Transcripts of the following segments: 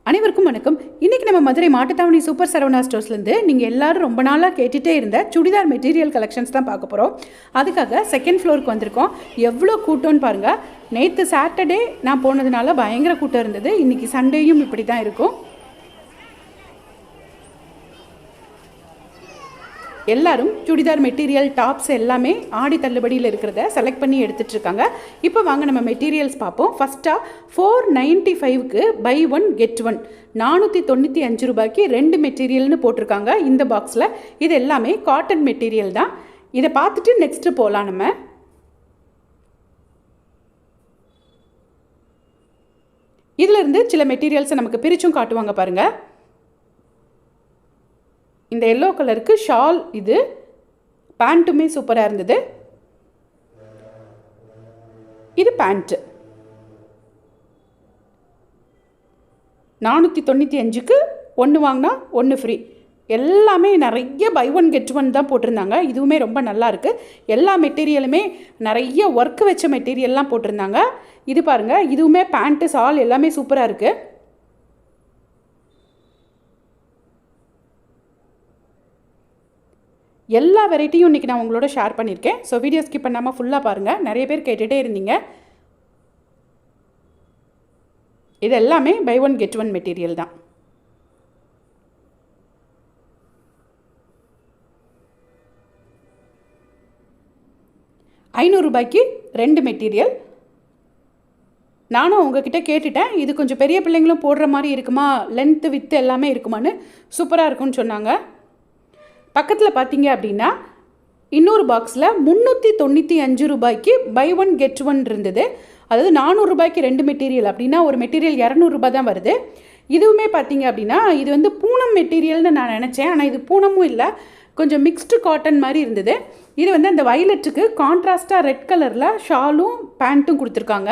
அனைவருக்கும் வணக்கம். இன்றைக்கி நம்ம மதுரை மாட்டுத்தாவணி சூப்பர் சரவணா ஸ்டோர்ஸ்லேருந்து நீங்கள் எல்லோரும் ரொம்ப நாளாக கேட்டுகிட்டே இருந்த சுடிதார் மெட்டீரியல் கலெக்ஷன்ஸ் தான் பார்க்க போகிறோம். அதுக்காக செகண்ட் ஃப்ளோருக்கு வந்திருக்கோம். எவ்வளோ கூட்டம்னு பாருங்கள். நேற்று சாட்டர்டே நான் போனதுனால பயங்கர கூட்டம் இருந்தது. இன்றைக்கி சண்டேயும் இப்படி தான் இருக்கும். எல்லாரும் சுடிதார் மெட்டீரியல் டாப்ஸ் எல்லாமே ஆடி தள்ளுபடியில் இருக்கிறத செலக்ட் பண்ணி எடுத்துகிட்ருக்காங்க. இப்போ வாங்க நம்ம மெட்டீரியல்ஸ் பார்ப்போம். ஃபஸ்ட்டாக 495க்கு பை ஒன் கெட் ஒன் 495 ரூபாய்க்கு 2 மெட்டீரியல்னு போட்டிருக்காங்க இந்த பாக்ஸில். இது எல்லாமே காட்டன் மெட்டீரியல் தான். இதை பார்த்துட்டு நெக்ஸ்ட்டு போகலாம். நம்ம இதிலிருந்து சில மெட்டீரியல்ஸை நமக்கு பிரிச்சும் காட்டுவாங்க பாருங்கள். இந்த எல்லோ கலருக்கு ஷால், இது பேண்ட்டுமே சூப்பராக இருந்தது. இது பேண்ட்டு 495க்கு 1 வாங்கினா 1 ஃப்ரீ. எல்லாமே நிறைய பை ஒன் கெட் ஒன் தான் போட்டிருந்தாங்க. இதுவுமே ரொம்ப நல்லா இருக்குது. எல்லா மெட்டீரியலுமே நிறைய ஒர்க்கு வச்ச மெட்டீரியல்லாம் போட்டிருந்தாங்க. இது பாருங்கள், இதுவுமே பேண்ட்டு ஷால் எல்லாமே சூப்பராக இருக்குது. எல்லா வெரைட்டியும் இன்றைக்கி நான் உங்களோட ஷேர் பண்ணியிருக்கேன். ஸோ வீடியோ ஸ்கிப் பண்ணாமல் ஃபுல்லாக பாருங்கள். நிறைய பேர் கேட்டுகிட்டே இருந்தீங்க. இது எல்லாமே buy one get one material தான். ரூபாய்க்கு 2 மெட்டீரியல். நானும் உங்ககிட்ட கேட்டுட்டேன், இது கொஞ்சம் பெரிய பிள்ளைங்களும் போடுற மாதிரி இருக்குமா, லென்த்து வித்து எல்லாமே இருக்குமான்னு. சூப்பராக இருக்கும்னு சொன்னாங்க. பக்கத்தில் பார்த்தீங்க அப்படின்னா இன்னொரு பாக்ஸில் 395 ரூபாய்க்கு பை ஒன் கெட் ஒன் இருந்தது. அதாவது 400 ரூபாய்க்கு 2 மெட்டீரியல் அப்படின்னா ஒரு மெட்டீரியல் 200 ரூபாய் தான் வருது. இதுவுமே பார்த்தீங்க அப்படின்னா இது வந்து பூனம் மெட்டீரியல்னு நான் நினச்சேன். ஆனால் இது பூனமும் இல்லை, கொஞ்சம் மிக்ஸ்டு காட்டன் மாதிரி இருந்தது. இது வந்து அந்த வயலட்டுக்கு கான்ட்ராஸ்டாக ரெட் கலரில் ஷாலும் பேண்ட்டும் கொடுத்துருக்காங்க.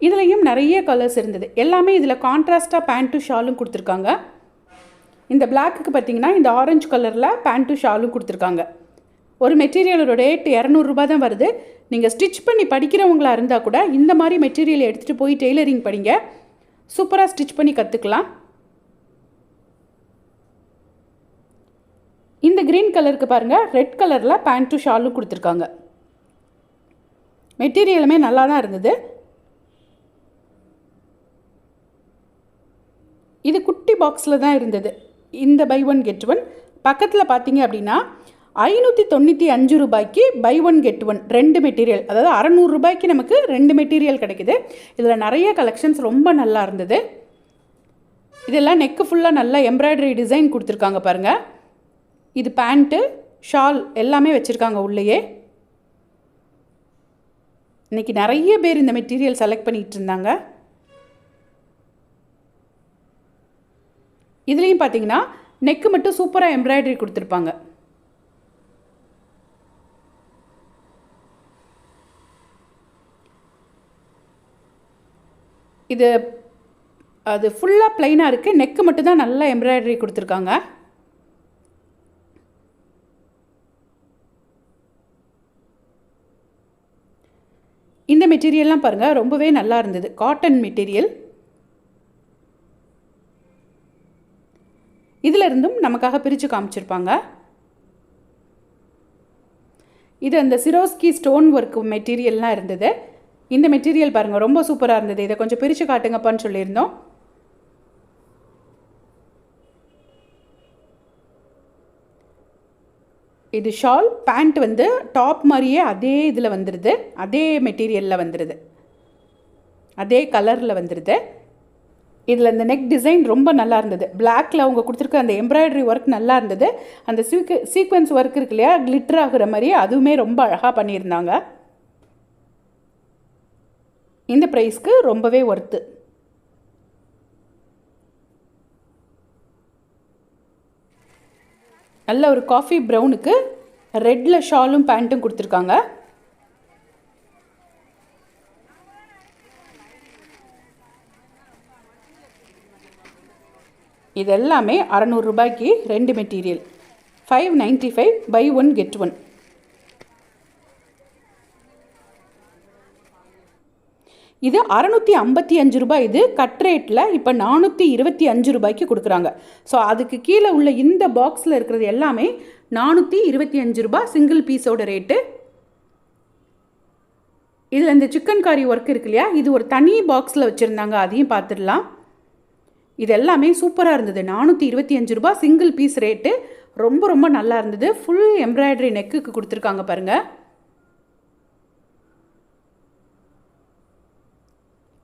இதுலேயும் நிறைய கலர்ஸ் இருந்தது. எல்லாமே இதில் கான்ட்ராஸ்டாக பேண்ட்டும் ஷாலும் கொடுத்துருக்காங்க. இந்த பிளாக்குக்கு பார்த்திங்கன்னா இந்த ஆரஞ்சு கலரில் பேண்ட்டும் ஷாலும் கொடுத்துருக்காங்க. ஒரு மெட்டீரியலோட ரேட் 200 ரூபாய் தான் வருது. நீங்கள் ஸ்டிச் பண்ணி படிக்கிறவங்களாக இருந்தால் கூட இந்த மாதிரி மெட்டீரியல் எடுத்துகிட்டு போய் டெய்லரிங் படிங்க. சூப்பராக ஸ்டிச் பண்ணி கற்றுக்கலாம். இந்த க்ரீன் கலருக்கு பாருங்கள், ரெட் கலரில் பேண்ட்டும் ஷாலும் கொடுத்துருக்காங்க. மெட்டீரியலுமே நல்லா தான் இருந்தது. இது குட்டி பாக்ஸில் தான் இருந்தது இந்த பை ஒன் கெட் ஒன். பக்கத்தில் பார்த்தீங்க அப்படின்னா 595 ரூபாய்க்கு buy one get one 2 material, அதாவது 600 ரூபாய்க்கு நமக்கு 2 மெட்டீரியல் கிடைக்குது. இதில் நிறைய கலெக்ஷன்ஸ் ரொம்ப நல்லா இருந்தது. இதெல்லாம் நெக்கு ஃபுல்லாக நல்லா எம்ப்ராய்டரி டிசைன் கொடுத்துருக்காங்க பாருங்கள். இது பேண்ட்டு ஷால் எல்லாமே வச்சுருக்காங்க உள்ளேயே. இன்றைக்கி நிறைய பேர் இந்த மெட்டீரியல் செலக்ட் பண்ணிகிட்டு இருந்தாங்க. இதுலேயும் பார்த்தீங்கன்னா நெக்கு மட்டும் சூப்பராக எம்ப்ராய்டரி கொடுத்துருப்பாங்க. இது அது ஃபுல்லாக ப்ளைனாக இருக்குது. நெக்கு மட்டும் தான் நல்லா எம்ப்ராய்டரி கொடுத்துருக்காங்க. இந்த மெட்டீரியல்லாம் பாருங்கள், ரொம்பவே நல்லா இருந்தது. Cotton material. இதில் இருந்தும் நமக்காக பிரித்து காமிச்சிருப்பாங்க. இது அந்த சிரோஸ்கி ஸ்டோன் ஒர்க் மெட்டீரியல்லாம் இருந்தது. இந்த மெட்டீரியல் பாருங்கள், ரொம்ப சூப்பராக இருந்தது. இதை கொஞ்சம் பிரித்து காட்டுங்கப்பான்னு சொல்லியிருந்தோம். இது ஷால், பேண்ட் வந்து டாப் மாதிரியே அதே இதில் வந்துடுது, அதே மெட்டீரியலில் வந்துடுது, அதே கலரில் வந்துடுது. இதில் இந்த நெக் டிசைன் ரொம்ப நல்லா இருந்தது. பிளாக்கில் அவங்க கொடுத்துருக்க அந்த எம்ப்ராய்டரி ஒர்க் நல்லா இருந்தது. அந்த சீக்வென்ஸ் ஒர்க் இருக்கு இல்லையா, கிளிட்டர் ஆகுற மாதிரி, அதுவுமே ரொம்ப அழகாக பண்ணியிருந்தாங்க. இந்த ப்ரைஸ்க்கு ரொம்பவே ஒர்த்து. நல்ல ஒரு காஃபி ப்ரௌனுக்கு ரெட்டில் ஷாலும் பேண்ட்டும் கொடுத்துருக்காங்க. இது எல்லாமே 600 ரூபாய்க்கு 2 material. 595 buy one get one. இது 655 ரூபாய். இது கட் ரேட்டில் இப்போ 425 ரூபாய்க்கு கொடுக்குறாங்க. ஸோ அதுக்கு கீழே உள்ள இந்த பாக்ஸில் இருக்கிறது எல்லாமே 425 ரூபாய் சிங்கிள் பீஸோட ரேட்டு. இதில் இந்த சிக்கன் காரி ஒர்க் இருக்கு இல்லையா, இது ஒரு தனி பாக்ஸில் வச்சுருந்தாங்க, அதையும் பார்த்துடலாம். இது எல்லாமே சூப்பராக இருந்தது. 425 ரூபாய் சிங்கிள் பீஸ் ரேட்டு. ரொம்ப ரொம்ப நல்லா இருந்தது. ஃபுல் எம்ப்ராய்டரி நெக்குக்கு கொடுத்துருக்காங்க பாருங்கள்.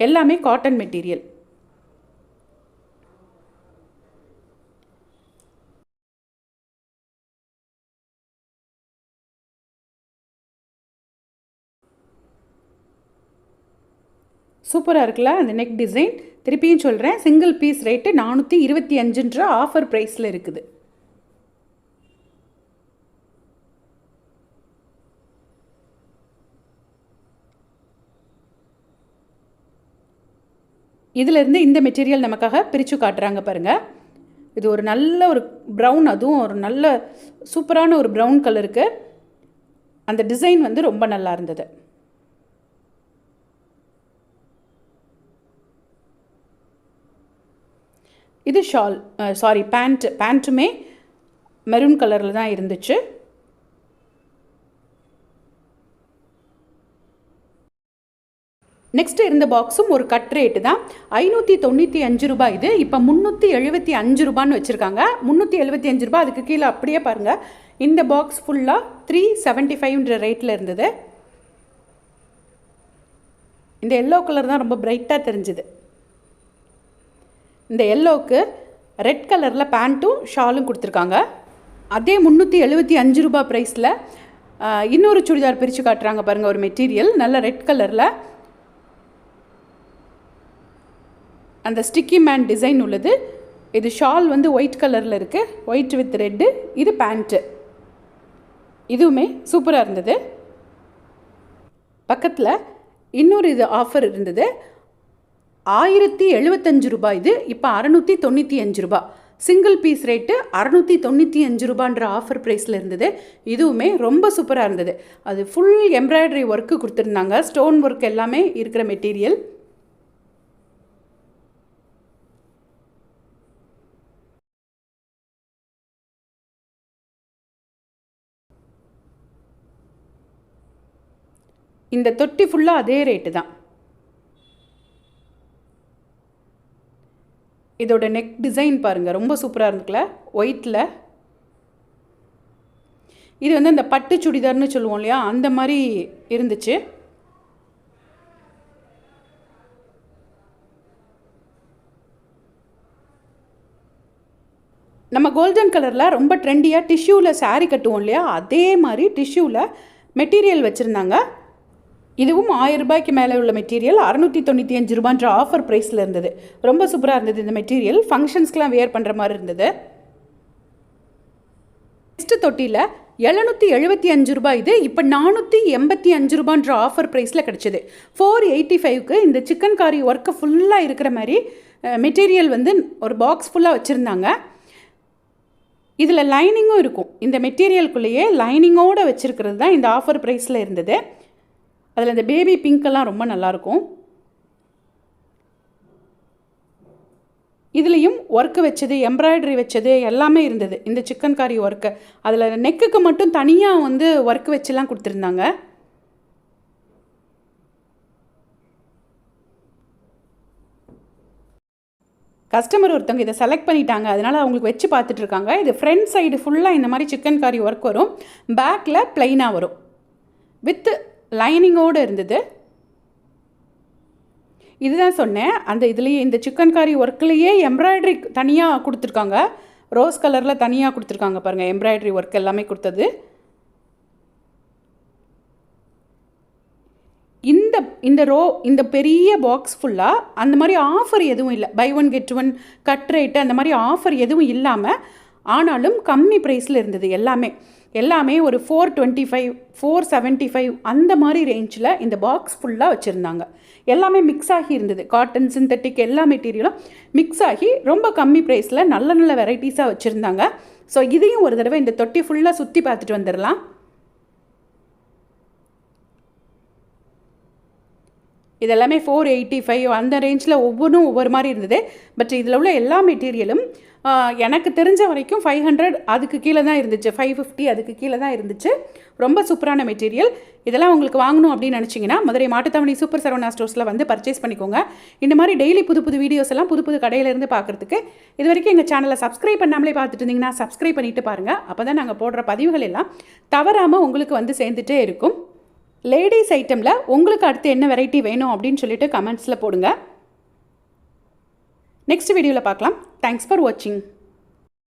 எல்லாமே காட்டன் மெட்டீரியல். சூப்பராக இருக்குல்ல அந்த நெக் டிசைன். திருப்பியும் சொல்கிறேன், சிங்கிள் பீஸ் ரேட்டு 425 ஆஃபர் ப்ரைஸில் இருக்குது. இதிலிருந்து இந்த மெட்டீரியல் நமக்காக பிரித்து காட்டுறாங்க பாருங்கள். இது ஒரு நல்ல ஒரு ப்ரௌன், அதுவும் ஒரு நல்ல சூப்பரான ஒரு ப்ரௌன் கலருக்கு. அந்த டிசைன் வந்து ரொம்ப நல்லா இருந்தது. இது ஷால், சாரி பேண்ட்டுமே மெரூன் கலரில் தான் இருந்துச்சு. நெக்ஸ்ட்டு இருந்த பாக்ஸும் ஒரு கட் ரேட்டு தான், 595 ரூபாய். இது இப்போ 375 ரூபான்னு வச்சுருக்காங்க. 375 ரூபாய். அதுக்கு கீழே அப்படியே பாருங்கள், இந்த பாக்ஸ் ஃபுல்லாக 375 ரேட்டில் இருந்தது. இந்த எல்லோ கலர் தான் ரொம்ப பிரைட்டாக தெரிஞ்சுது. இந்த எல்லோவுக்கு ரெட் கலரில் பேண்ட்டும் ஷாலும் கொடுத்துருக்காங்க. அதே 375 ரூபாய் ப்ரைஸில் இன்னொரு சுடிதார் பிரித்து காட்டுறாங்க பாருங்கள். ஒரு மெட்டீரியல் நல்ல ரெட் கலரில் அந்த ஸ்டிக்கி மேன் டிசைன் உள்ளது. இது ஷால் வந்து ஒயிட் கலரில் இருக்குது, ஒயிட் வித் ரெட்டு. இது பேண்ட்டு. இதுவுமே சூப்பராக இருந்தது. பக்கத்தில் இன்னொரு இது ஆஃபர் இருந்தது, 1075 ரூபாய். இது இப்போ 695 ரூபாய். சிங்கிள் பீஸ் ரேட்டு 695 ரூபான்ற ஆஃபர் ப்ரைஸில் இருந்தது. இதுவுமே ரொம்ப சூப்பராக இருந்தது. அது ஃபுல் எம்ப்ராய்டரி ஒர்க்கு கொடுத்துருந்தாங்க, ஸ்டோன் ஒர்க் எல்லாமே இருக்கிற மெட்டீரியல். இந்த தொட்டி ஃபுல்லாக அதே ரேட்டு தான். இதோட நெக் டிசைன் பாருங்கள், ரொம்ப சூப்பராக இருக்குல்ல, ஒயிட்டில். இது வந்து இந்த பட்டு சுடிதார்னு சொல்லுவோம் இல்லையா, அந்த மாதிரி இருந்துச்சு. நம்ம கோல்டன் கலரில் ரொம்ப ட்ரெண்டியாக டிஷ்யூவில் சாரீ கட்டுவோம் இல்லையா, அதே மாதிரி டிஷ்யூவில் மெட்டீரியல் வச்சுருந்தாங்க. இதுவும் 1000 ரூபாய்க்கு மேலே உள்ள மெட்டீரியல் 695 ரூபான்ற ஆஃபர் ப்ரைஸில் இருந்தது. ரொம்ப சூப்பராக இருந்தது இந்த மெட்டீரியல். ஃபங்க்ஷன்ஸ்க்கெலாம் வேர் பண்ணுற மாதிரி இருந்தது. நெக்ஸ்ட்டு தொட்டியில் 775 ரூபாய். இது இப்போ 485 ரூபான்ற ஆஃபர் ப்ரைஸில் கிடச்சிது. 485க்கு இந்த சிக்கன் காரி ஒர்க்கு ஃபுல்லாக இருக்கிற மாதிரி மெட்டீரியல் வந்து ஒரு பாக்ஸ் ஃபுல்லாக வச்சுருந்தாங்க. இதில் லைனிங்கும் இருக்கும். இந்த மெட்டீரியலுக்குள்ளேயே லைனிங்கோடு வச்சுருக்கிறது தான் இந்த ஆஃபர் ப்ரைஸில் இருந்தது. அதில் இந்த பேபி பிங்க்கெல்லாம் ரொம்ப நல்லாயிருக்கும். இதுலேயும் ஒர்க்கு வச்சது, எம்ப்ராய்டரி வச்சது எல்லாமே இருந்தது. இந்த சிக்கன் காரி ஒர்க்கு அதில் நெக்குக்கு மட்டும் தனியாக வந்து ஒர்க்கு வச்சுலாம் கொடுத்துருந்தாங்க. கஸ்டமர் ஒருத்தவங்க இதை செலக்ட் பண்ணிட்டாங்க, அதனால் அவங்களுக்கு வச்சு பார்த்துட்ருக்காங்க. இது ஃப்ரண்ட் சைடு ஃபுல்லாக இந்த மாதிரி சிக்கன் காரி ஒர்க் வரும், பேக்கில் ப்ளைனாக வரும், வித் லைனிங்கோடு இருந்தது. இதுதான் சொன்னேன், அந்த இதுலேயே இந்த சிக்கன் காரி ஒர்க்லேயே எம்ப்ராய்டரி தனியாக கொடுத்துருக்காங்க. ரோஸ் கலரில் தனியாக கொடுத்துருக்காங்க பாருங்கள், எம்ப்ராய்டரி ஒர்க் எல்லாமே கொடுத்தது. இந்த பெரிய பாக்ஸ் ஃபுல்லாக அந்த மாதிரி ஆஃபர் எதுவும் இல்லை. Buy one get one cut rate அந்த மாதிரி ஆஃபர் எதுவும் இல்லாமல், ஆனாலும் கம்மி ப்ரைஸில் இருந்தது. எல்லாமே ஒரு 425, 475 அந்த மாதிரி ரேஞ்சில் இந்த பாக்ஸ் ஃபுல்லாக வச்சுருந்தாங்க. எல்லாமே மிக்ஸ் ஆகி இருந்தது. காட்டன், சிந்தட்டிக் எல்லா மெட்டீரியலும் மிக்ஸ் ஆகி ரொம்ப கம்மி ப்ரைஸில் நல்ல நல்ல வெரைட்டிஸாக வச்சுருந்தாங்க. ஸோ இதையும் ஒரு தடவை இந்த தொட்டி ஃபுல்லாக சுற்றி பார்த்துட்டு வந்துடலாம். இதெல்லாமே 485 அந்த ரேஞ்சில் ஒவ்வொன்றும் ஒவ்வொரு மாதிரி இருந்தது. பட் இதில் உள்ள எல்லா மெட்டீரியலும் எனக்கு தெரிஞ்ச வரைக்கும் 500 அதுக்கு கீழே தான் இருந்துச்சு, 550 அதுக்கு கீழே தான் இருந்துச்சு. ரொம்ப சூப்பரான மெட்டீரியல். இதெல்லாம் உங்களுக்கு வாங்கணும் அப்படின்னு நினச்சிங்கன்னா மதுரை மாட்டுத்தாவணி சூப்பர் சரவணா ஸ்டோர்ஸில் வந்து பர்ச்சேஸ் பண்ணிக்கோங்க. இந்த மாதிரி டெய்லி புது புது வீடியோஸ் எல்லாம் புது புது கடையிலேருந்து பார்க்குறதுக்கு இது வரைக்கும் எங்கள் சேனலை சப்ஸ்கிரைப் பண்ணாமலே பார்த்துட்டு இருந்தீங்கன்னா சப்ஸ்கிரைப் பண்ணிவிட்டு பாருங்கள். அப்போ தான் நாங்கள் போடுற பதிவுகள் எல்லாம் தவறாமல் உங்களுக்கு வந்து சேர்ந்துட்டே இருக்கும். லேடிஸ் ஐட்டமில் உங்களுக்கு அடுத்து என்ன வெரைட்டி வேணும் அப்படின்னு சொல்லிட்டு கமெண்ட்ஸில் போடுங்க. நெக்ஸ்ட் வீடியோவில் பார்க்கலாம். தேங்க்ஸ் ஃபார் வாட்சிங்.